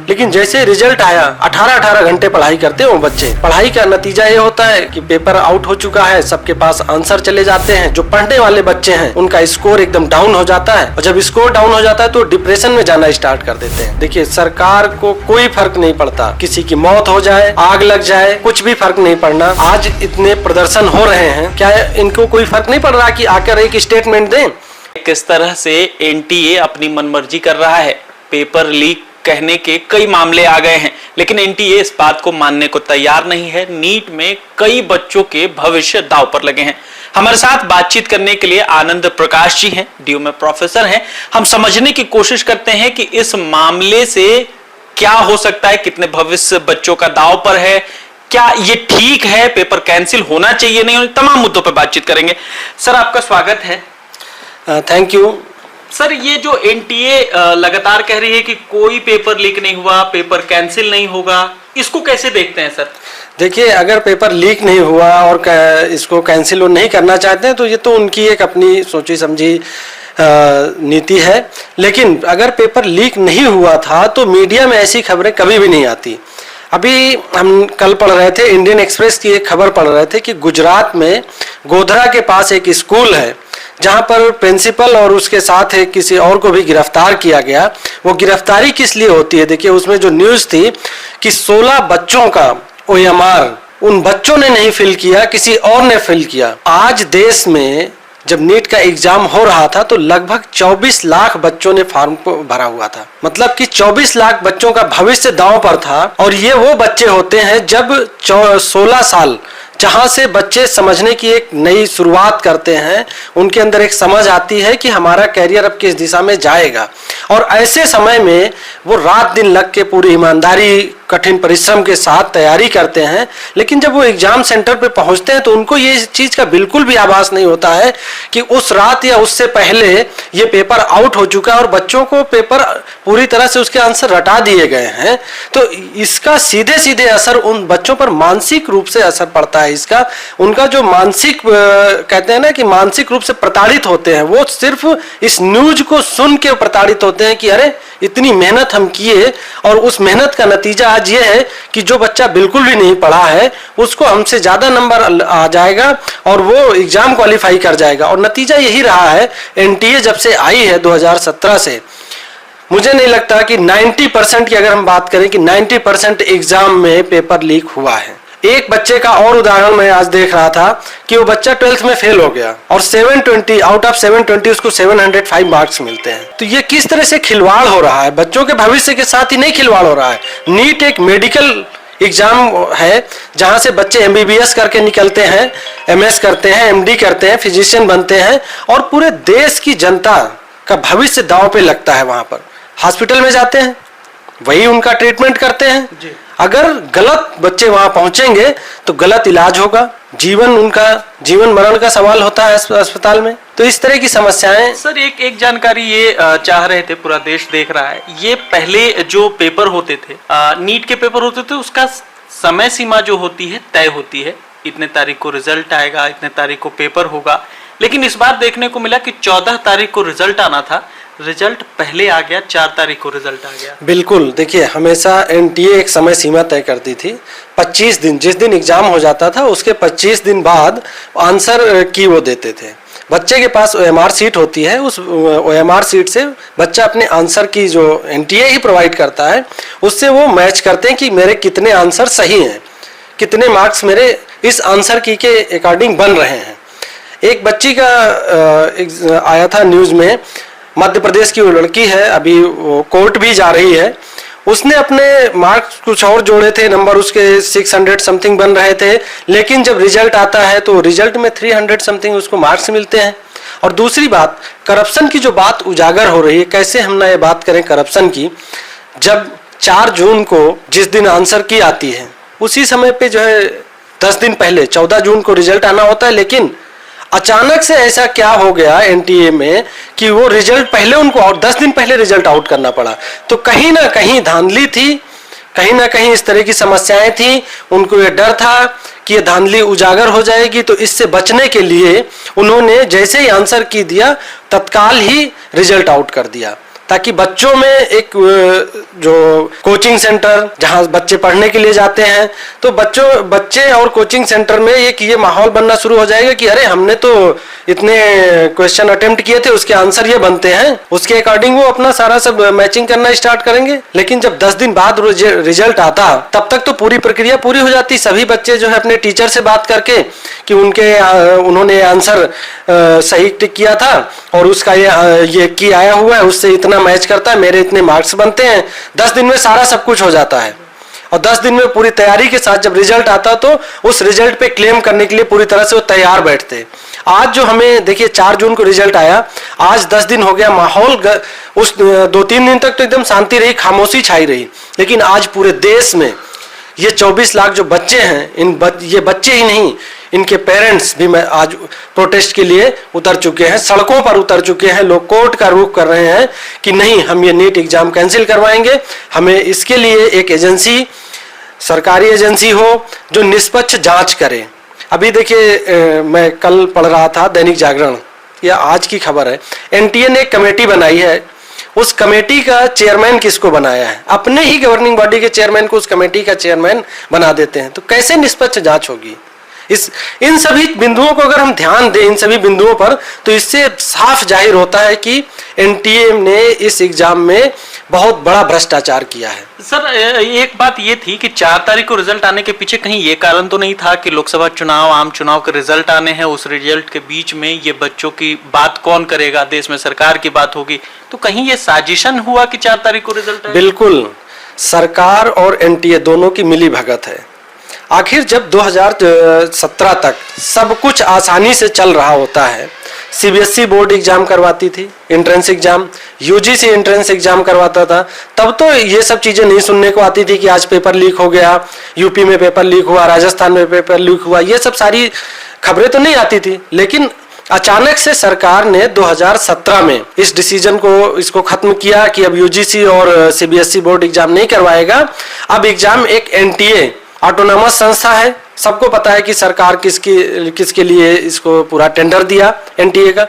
लेकिन जैसे रिजल्ट आया 18-18 घंटे पढ़ाई करते हैं वो बच्चे। पढ़ाई का नतीजा ये होता है कि पेपर आउट हो चुका है, सबके पास आंसर चले जाते हैं। जो पढ़ने वाले बच्चे हैं उनका स्कोर एकदम डाउन हो जाता है, और जब स्कोर डाउन हो जाता है तो डिप्रेशन में जाना स्टार्ट कर देते हैं। देखिए, सरकार को कोई फर्क नहीं पड़ता, किसी की मौत हो जाए, आग लग जाए, कुछ भी फर्क नहीं पड़ना। आज इतने प्रदर्शन हो रहे हैं, क्या इनको कोई फर्क नहीं पड़ रहा कि आकर एक स्टेटमेंट दें? किस तरह से एनटीए अपनी मनमर्जी कर रहा है। पेपर लीक कहने के कई मामले आ गए हैं, लेकिन एनटीए इस बात को मानने को तैयार नहीं है। नीट में कई बच्चों के भविष्य दांव पर लगे हैं। हमारे साथ बातचीत करने के लिए आनंद प्रकाश जी हैं, डीयू में प्रोफेसर हैं। हम समझने की कोशिश करते हैं कि इस मामले से क्या हो सकता है, कितने भविष्य बच्चों का दांव पर है, क्या ये ठीक है, पेपर कैंसिल होना चाहिए नहीं, तमाम मुद्दों पर बातचीत करेंगे। सर, आपका स्वागत है। Thank you sir. ये जो एनटीए लगातार कह रही है कि कोई पेपर लीक नहीं हुआ, पेपर कैंसिल नहीं होगा, इसको कैसे देखते हैं सर? देखिए, अगर पेपर लीक नहीं हुआ और इसको कैंसिल नहीं करना चाहते हैं तो ये तो उनकी एक अपनी सोची समझी नीति है। लेकिन अगर पेपर लीक नहीं हुआ था तो मीडिया में ऐसी खबरें कभी भी नहीं आती। अभी हम कल पढ़ रहे थे, इंडियन एक्सप्रेस की एक खबर पढ़ रहे थे कि गुजरात में गोधरा के पास एक स्कूल है जहां पर प्रिंसिपल और उसके साथ एक किसी और को भी गिरफ्तार किया गया। वो गिरफ्तारी किस लिए होती है? देखिए, उसमें जो न्यूज़ थी कि 16 बच्चों का ओएमआर उन बच्चों ने नहीं फिल किया, किसी और ने फिल किया। आज देश में जब नीट का एग्जाम हो रहा था तो लगभग 24 लाख बच्चों ने फॉर्म भरा हुआ था। मतलब कि 24 लाख बच्चों का भविष्य दांव पर था। और ये वो बच्चे होते हैं जब 16 साल, जहां से बच्चे समझने की एक नई शुरुआत करते हैं, उनके अंदर एक समझ आती है कि हमारा कैरियर अब किस दिशा में जाएगा। और ऐसे समय में वो रात दिन लग के पूरी ईमानदारी, कठिन परिश्रम के साथ तैयारी करते हैं। लेकिन जब वो एग्जाम सेंटर पे पहुंचते हैं तो उनको ये चीज का बिल्कुल भी आभास नहीं होता है कि उस रात या उससे पहले ये पेपर आउट हो चुका है और बच्चों को पेपर पूरी तरह से उसके आंसर रटा दिए गए हैं। तो इसका सीधे सीधे असर उन बच्चों पर मानसिक रूप से असर पड़ता है। इसका उनका जो मानसिक कहते हैं ना कि मानसिक रूप से प्रताड़ित होते हैं, वो सिर्फ इस न्यूज को सुन के प्रताड़ित होते हैं कि अरे इतनी मेहनत हम किए और उस मेहनत का नतीजा आज ये है कि जो बच्चा बिल्कुल भी नहीं पढ़ा है उसको हमसे ज्यादा नंबर आ जाएगा और वो एग्जाम क्वालिफाई कर जाएगा। और नतीजा यही रहा है। एनटीए जब से आई है 2017 से, मुझे नहीं लगता कि 90% की अगर हम बात करें कि 90% एग्जाम में पेपर लीक हुआ है। एक बच्चे का और उदाहरण मैं आज देख रहा था कि वो बच्चा 12th में फेल हो गया और 720 आउट ऑफ 720 उसको 705 मार्क्स मिलते हैं। तो ये किस तरह से खिलवाड़ हो रहा है, बच्चों के भविष्य के साथ ही नहीं खिलवाड़ हो रहा है। नीट एक मेडिकल एग्जाम है जहां से बच्चे एमबीबीएस करके निकलते हैं, एमएस करते हैं, एमडी करते हैं, फिजिशियन बनते हैं और पूरे देश की जनता का भविष्य दांव पे लगता है। वहां पर हॉस्पिटल में जाते हैं, वही उनका ट्रीटमेंट करते हैं जी। अगर गलत बच्चे वहां पहुंचेंगे तो गलत इलाज होगा, जीवन मरण का सवाल होता है अस्पताल में। तो इस तरह की समस्याएं। सर, एक जानकारी ये चाह रहे थे, पूरा देश देख रहा है, ये पहले जो पेपर होते थे, नीट के पेपर होते थे, उसका समय सीमा जो होती है तय होती है। इतने तारीख को रिजल्ट आएगा, इतने तारीख को पेपर होगा। लेकिन इस बार देखने को मिला कि 14 तारीख को रिजल्ट आना था, रिजल्ट पहले आ गया, 4 तारीख को रिजल्ट आ गया। बिल्कुल, देखिए, हमेशा एनटीए एक समय सीमा तय करती थी। 25 दिन, जिस दिन एग्जाम हो जाता था उसके 25 दिन बाद आंसर की वो देते थे। बच्चे के पास ओएमआर सीट होती है, उस ओएमआर सीट से बच्चा अपने आंसर की, जो एनटीए ही प्रोवाइड करता है, उससे वो मैच करते हैं कि मेरे कितने आंसर सही हैं, कितने मार्क्स मेरे इस आंसर की के अकॉर्डिंग बन रहे हैं। एक बच्ची का आया था न्यूज में, मध्य प्रदेश की वो लड़की है, अभी वो कोर्ट भी जा रही है। उसने अपने मार्क्स कुछ और जोड़े थे, नंबर उसके 600 समथिंग बन रहे थे, लेकिन जब रिजल्ट आता है तो रिजल्ट में 300 समथिंग उसको मार्क्स मिलते हैं। और दूसरी बात, करप्शन की जो बात उजागर हो रही है, कैसे हम ना ये बात करें करप्शन की, जब 4 जून को जिस दिन आंसर की आती है उसी समय पे जो है 10 दिन पहले 14 जून को रिजल्ट आना होता है, लेकिन अचानक से ऐसा क्या हो गया एनटीए में कि वो रिजल्ट पहले उनको और 10 दिन पहले रिजल्ट आउट करना पड़ा। तो कहीं ना कहीं धांधली थी, कहीं ना कहीं इस तरह की समस्याएं थी। उनको ये डर था कि ये धांधली उजागर हो जाएगी, तो इससे बचने के लिए उन्होंने जैसे ही आंसर की दिया तत्काल ही रिजल्ट आउट कर दिया, ताकि बच्चों में एक जो कोचिंग सेंटर जहां बच्चे पढ़ने के लिए जाते हैं, तो बच्चे और कोचिंग सेंटर में एक ये माहौल बनना शुरू हो जाएगा कि अरे हमने तो इतने क्वेश्चन अटेम्प्ट किए थे, उसके आंसर ये बनते हैं, उसके अकॉर्डिंग वो अपना सारा सब मैचिंग करना स्टार्ट करेंगे। लेकिन जब 10 दिन बाद रिजल्ट आता तब तक तो पूरी प्रक्रिया पूरी हो जाती। सभी बच्चे जो है अपने टीचर से बात करके कि उन्होंने आंसर सही टिक किया था और उसका ये की आया हुआ है, उससे इतना मैच करता है, मेरे इतने मार्क्स बनते हैं। 10 दिन में सारा सब कुछ हो जाता है और 10 दिन में पूरी तैयारी के साथ जब रिजल्ट आता तो उस रिजल्ट पे क्लेम करने के लिए पूरी तरह से वो तैयार बैठते। आज जो हमें देखिए 4 जून को रिजल्ट आया, आज 10 दिन हो गया, माहौल उस 2-3 दिन तक तो एकदम शांति रही, खामोशी छाई रही। लेकिन आज पूरे देश में ये 24 लाख जो बच्चे हैं, ये बच्चे ही नहीं, इनके पेरेंट्स भी आज प्रोटेस्ट के लिए उतर चुके हैं, सड़कों पर उतर चुके हैं। लोग कोर्ट का रुख कर रहे हैं कि नहीं, हम ये नीट एग्जाम कैंसिल करवाएंगे। हमें इसके लिए एक एजेंसी, सरकारी एजेंसी हो जो निष्पक्ष जांच करे। अभी देखिए मैं कल पढ़ रहा था दैनिक जागरण, या आज की खबर है, एनटीए ने एक कमेटी बनाई है। उस कमेटी का चेयरमैन किसको बनाया है? अपने ही गवर्निंग बॉडी के चेयरमैन को उस कमेटी का चेयरमैन बना देते हैं। तो कैसे निष्पक्ष जांच होगी? इन सभी बिंदुओं को अगर हम ध्यान दें, इन सभी बिंदुओं पर, तो इससे साफ जाहिर होता है कि एनटीए ने इस एग्जाम में बहुत बड़ा भ्रष्टाचार किया है। सर, एक बात ये थी कि 4 तारीख को रिजल्ट आने के पीछे कहीं ये कारण तो नहीं था कि लोकसभा चुनाव, आम चुनाव के रिजल्ट आने हैं, उस रिजल्ट के बीच में ये बच्चों की बात कौन करेगा, देश में सरकार की बात होगी, तो कहीं ये साजिशन हुआ कि 4 तारीख को रिजल्ट आए? बिल्कुल, सरकार और एनटीए दोनों की मिली भगत है। आखिर जब 2017 तक सब कुछ आसानी से चल रहा होता है, सीबीएसई बोर्ड एग्जाम करवाती थी, entrance exam, UGC entrance exam करवाता था, तब तो ये सब चीजें नहीं सुनने को आती थी कि आज पेपर लीक हो गया, यूपी में पेपर लीक हुआ, राजस्थान में पेपर लीक हुआ, ये सब सारी खबरें तो नहीं आती थी। लेकिन अचानक से सरकार ने 2017 में इस डिसीजन को, इसको खत्म किया कि अब यूजीसी और सीबीएसई बोर्ड एग्जाम नहीं करवाएगा। अब एग्जाम एक एनटीए ऑटोनॉमस संस्था है, सबको पता है कि सरकार किसके लिए इसको पूरा टेंडर दिया एनटीए का।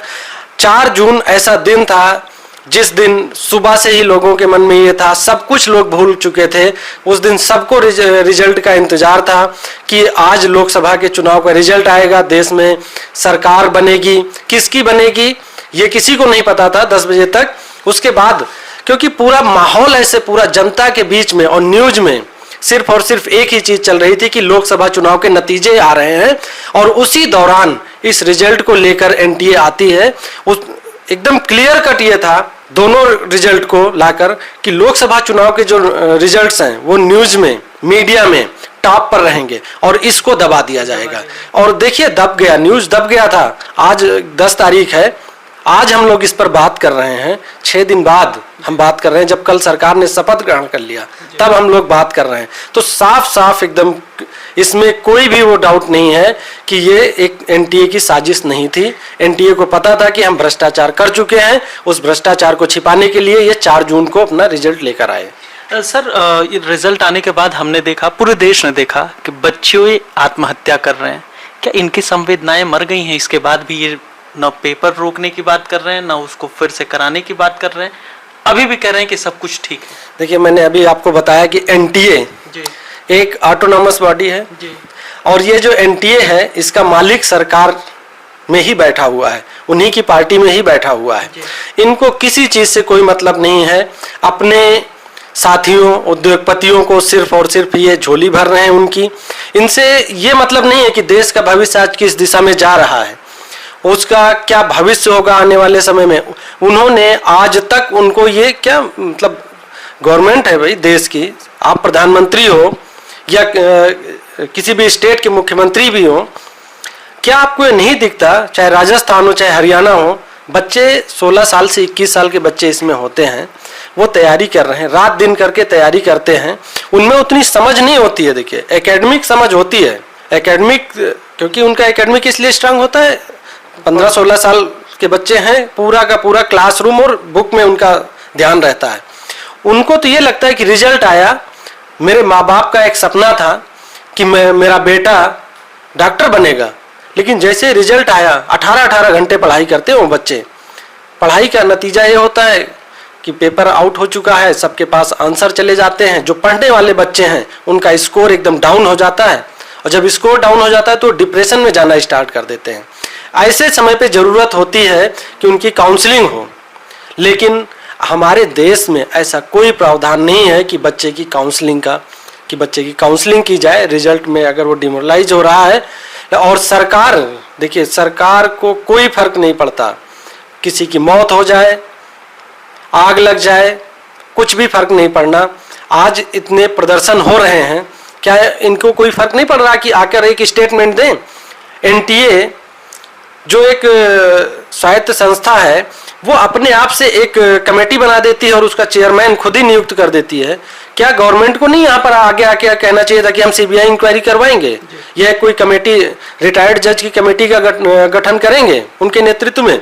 4 जून ऐसा दिन था जिस दिन सुबह से ही लोगों के मन में ये था, सब कुछ लोग भूल चुके थे। उस दिन सबको रिजल्ट का इंतजार था कि आज लोकसभा के चुनाव का रिजल्ट आएगा, देश में सरकार बनेगी, किसकी बनेगी ये किसी को नहीं पता था 10 बजे तक। उसके बाद क्योंकि पूरा माहौल ऐसे पूरा जनता के बीच में और न्यूज में सिर्फ और सिर्फ एक ही चीज चल रही थी कि लोकसभा चुनाव के नतीजे आ रहे हैं, और उसी दौरान इस रिजल्ट को लेकर एनटीए आती है। उस एकदम क्लियर कट ये था दोनों रिजल्ट को लाकर कि लोकसभा चुनाव के जो रिजल्ट्स हैं वो न्यूज में, मीडिया में टॉप पर रहेंगे और इसको दबा दिया जाएगा। और देखिए दब गया, न्यूज दब गया था। आज 10 तारीख है, आज हम लोग इस पर बात कर रहे हैं, 6 दिन बाद हम बात कर रहे हैं, जब कल सरकार ने शपथ ग्रहण कर लिया तब हम लोग बात कर रहे हैं। तो साफ साफ एकदम इसमें कोई भी वो डाउट नहीं है कि ये एक एनटीए की साजिश नहीं थी। एनटीए को पता था कि हम भ्रष्टाचार कर चुके हैं, उस भ्रष्टाचार को छिपाने के लिए ये 4 जून को अपना रिजल्ट लेकर आए। सर, रिजल्ट आने के बाद हमने देखा, पूरे देश ने देखा कि बच्चे आत्महत्या कर रहे हैं। क्या इनकी संवेदनाएं मर गई हैं? इसके बाद भी ये न पेपर रोकने की बात कर रहे हैं, न उसको फिर से कराने की बात कर रहे हैं, अभी भी कह रहे हैं कि सब कुछ ठीक है। देखिए मैंने अभी आपको बताया कि एनटीए एक ऑटोनॉमस बॉडी है जी। और ये जो एनटीए है इसका मालिक सरकार में ही बैठा हुआ है, उन्हीं की पार्टी में ही बैठा हुआ है। इनको किसी चीज से कोई मतलब नहीं है। अपने साथियों उद्योगपतियों को सिर्फ और सिर्फ ये झोली भर रहे हैं उनकी। इनसे ये मतलब नहीं है कि देश का भविष्य आज किस दिशा में जा रहा है, उसका क्या भविष्य होगा आने वाले समय में। उन्होंने आज तक उनको ये क्या मतलब, गवर्नमेंट है भाई देश की, आप प्रधानमंत्री हो या किसी भी स्टेट के मुख्यमंत्री भी हो, क्या आपको ये नहीं दिखता, चाहे राजस्थान हो चाहे हरियाणा हो, बच्चे 16 साल से 21 साल के बच्चे इसमें होते हैं, वो तैयारी कर रहे हैं, रात दिन करके तैयारी करते हैं। उनमें उतनी समझ नहीं होती है। देखिए एकेडमिक समझ होती है, एकेडमिक, क्योंकि उनका एकेडमिक इसलिए स्ट्रांग होता है, 15-16 साल के बच्चे हैं, पूरा का पूरा क्लासरूम और बुक में उनका ध्यान रहता है। उनको तो ये लगता है कि रिजल्ट आया, मेरे माँ बाप का एक सपना था कि मेरा बेटा डॉक्टर बनेगा, लेकिन जैसे रिजल्ट आया 18-18 घंटे पढ़ाई करते हो बच्चे, पढ़ाई का नतीजा ये होता है कि पेपर आउट हो चुका है, सबके पास आंसर चले जाते हैं, जो पढ़ने वाले बच्चे हैं उनका स्कोर एकदम डाउन हो जाता है, और जब स्कोर डाउन हो जाता है तो डिप्रेशन में जाना स्टार्ट कर देते हैं। ऐसे समय पे ज़रूरत होती है कि उनकी काउंसलिंग हो, लेकिन हमारे देश में ऐसा कोई प्रावधान नहीं है कि बच्चे की काउंसलिंग की जाए रिजल्ट में अगर वो डिमोरलाइज हो रहा है। और सरकार, देखिए सरकार को कोई फर्क नहीं पड़ता, किसी की मौत हो जाए, आग लग जाए, कुछ भी फर्क नहीं पड़ना। आज इतने प्रदर्शन हो रहे हैं, क्या इनको कोई फर्क नहीं पड़ रहा कि आकर एक स्टेटमेंट दें? एनटीए जो एक स्वायत्त संस्था है वो अपने आप से एक कमेटी बना देती है और उसका चेयरमैन खुद ही नियुक्त कर देती है। क्या गवर्नमेंट को नहीं यहाँ पर आगे आके कहना चाहिए था कि हम सीबीआई इंक्वायरी करवाएंगे? यह कोई कमेटी, रिटायर्ड जज की कमेटी का गठन करेंगे उनके नेतृत्व में,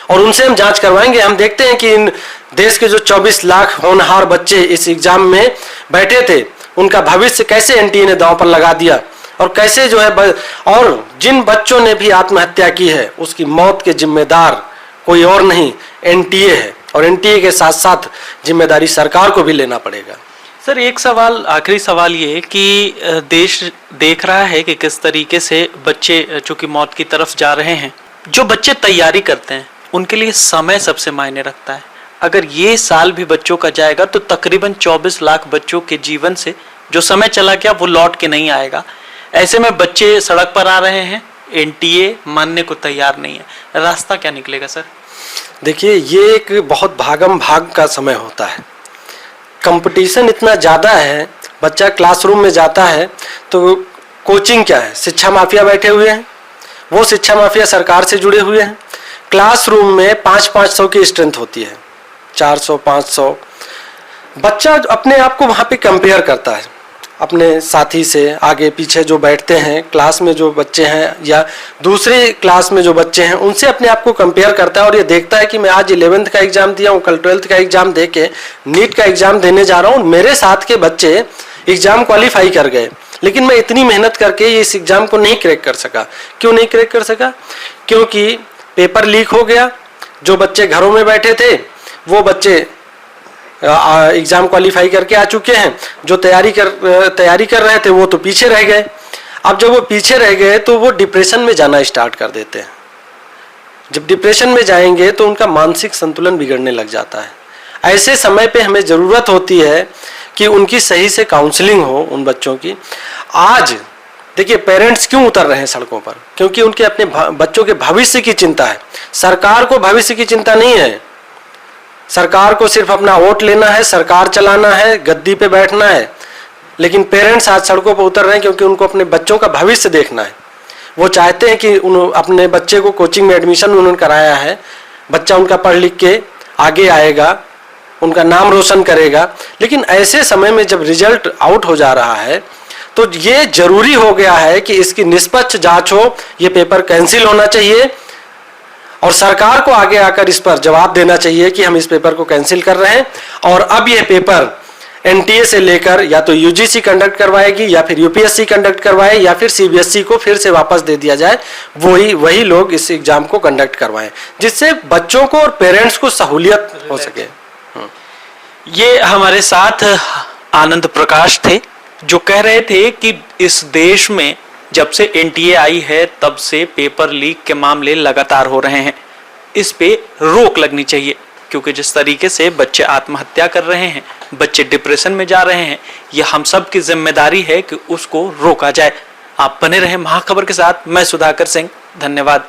और उनसे हम जांच करवाएंगे। हम देखते हैं कि इन देश के जो 24 लाख होनहार बच्चे इस एग्जाम में बैठे थे, उनका भविष्य कैसे एनटीए ने दांव पर लगा दिया, और कैसे जो है और जिन बच्चों ने भी आत्महत्या की है उसकी मौत के जिम्मेदार कोई और नहीं, एनटीए है, और एनटीए के साथ साथ जिम्मेदारी सरकार को भी लेना पड़ेगा। सर एक सवाल, आखिरी सवाल ये कि देश देख रहा है कि किस तरीके से बच्चे चूंकि मौत की तरफ जा रहे हैं, जो बच्चे तैयारी करते हैं उनके लिए समय सबसे मायने रखता है। अगर ये साल भी बच्चों का जाएगा तो तकरीबन 24 लाख बच्चों के जीवन से जो समय चला गया वो लौट के नहीं आएगा। ऐसे में बच्चे सड़क पर आ रहे हैं, एनटीए मानने को तैयार नहीं है, रास्ता क्या निकलेगा सर? देखिए ये एक बहुत भागम भाग का समय होता है, कंपटीशन इतना ज़्यादा है, बच्चा क्लासरूम में जाता है तो कोचिंग क्या है, शिक्षा माफिया बैठे हुए हैं, वो शिक्षा माफिया सरकार से जुड़े हुए हैं। क्लासरूम में 500 की स्ट्रेंथ होती है, 400 500, बच्चा अपने आप को वहाँ पे कंपेयर करता है अपने साथी से, आगे पीछे जो बैठते हैं क्लास में जो बच्चे हैं या दूसरे क्लास में जो बच्चे हैं उनसे अपने आप को कंपेयर करता है, और ये देखता है कि मैं आज 11th का एग्जाम दिया हूँ, कल 12th का एग्जाम दे के नीट का एग्जाम देने जा रहा हूँ, मेरे साथ के बच्चे एग्जाम क्वालिफाई कर गए, लेकिन मैं इतनी मेहनत करके इस एग्जाम को नहीं क्रैक कर सका। क्यों नहीं क्रैक कर सका? क्योंकि पेपर लीक हो गया। जो बच्चे घरों में बैठे थे वो बच्चे एग्जाम क्वालिफाई करके आ चुके हैं, जो तैयारी कर रहे थे वो तो पीछे रह गए। अब जब वो पीछे रह गए तो वो डिप्रेशन में जाना स्टार्ट कर देते हैं। जब डिप्रेशन में जाएंगे तो उनका मानसिक संतुलन बिगड़ने लग जाता है। ऐसे समय पे हमें ज़रूरत होती है कि उनकी सही से काउंसलिंग हो उन बच्चों की। आज देखिए पेरेंट्स क्यों उतर रहे हैं सड़कों पर? क्योंकि उनके अपने बच्चों के भविष्य की चिंता है। सरकार को भविष्य की चिंता नहीं है, सरकार को सिर्फ अपना वोट लेना है, सरकार चलाना है, गद्दी पे बैठना है। लेकिन पेरेंट्स आज सड़कों पर उतर रहे हैं क्योंकि उनको अपने बच्चों का भविष्य देखना है। वो चाहते हैं कि अपने बच्चे को कोचिंग में एडमिशन उन्होंने कराया है, बच्चा उनका पढ़ लिख के आगे आएगा, उनका नाम रोशन करेगा। लेकिन ऐसे समय में जब रिजल्ट आउट हो जा रहा है तो ये जरूरी हो गया है कि इसकी निष्पक्ष जांच हो, ये पेपर कैंसिल होना चाहिए और सरकार को आगे आकर इस पर जवाब देना चाहिए कि हम इस पेपर को कैंसिल कर रहे हैं। और अब ये पेपर एनटीए से लेकर या तो यूजीसी कंडक्ट करवाएगी या फिर यूपीएससी कंडक्ट करवाए या फिर सीबीएसई को फिर से वापस दे दिया जाए, वही लोग इस एग्जाम को कंडक्ट करवाएं, जिससे बच्चों को और पेरेंट्स को सहूलियत हो सके। ये हमारे साथ आनंद प्रकाश थे जो कह रहे थे कि इस देश में जब से एनटीए आई है तब से पेपर लीक के मामले लगातार हो रहे हैं। इस पे रोक लगनी चाहिए क्योंकि जिस तरीके से बच्चे आत्महत्या कर रहे हैं, बच्चे डिप्रेशन में जा रहे हैं, यह हम सब की जिम्मेदारी है कि उसको रोका जाए। आप बने रहे महाखबर के साथ। मैं सुधाकर सिंह, धन्यवाद।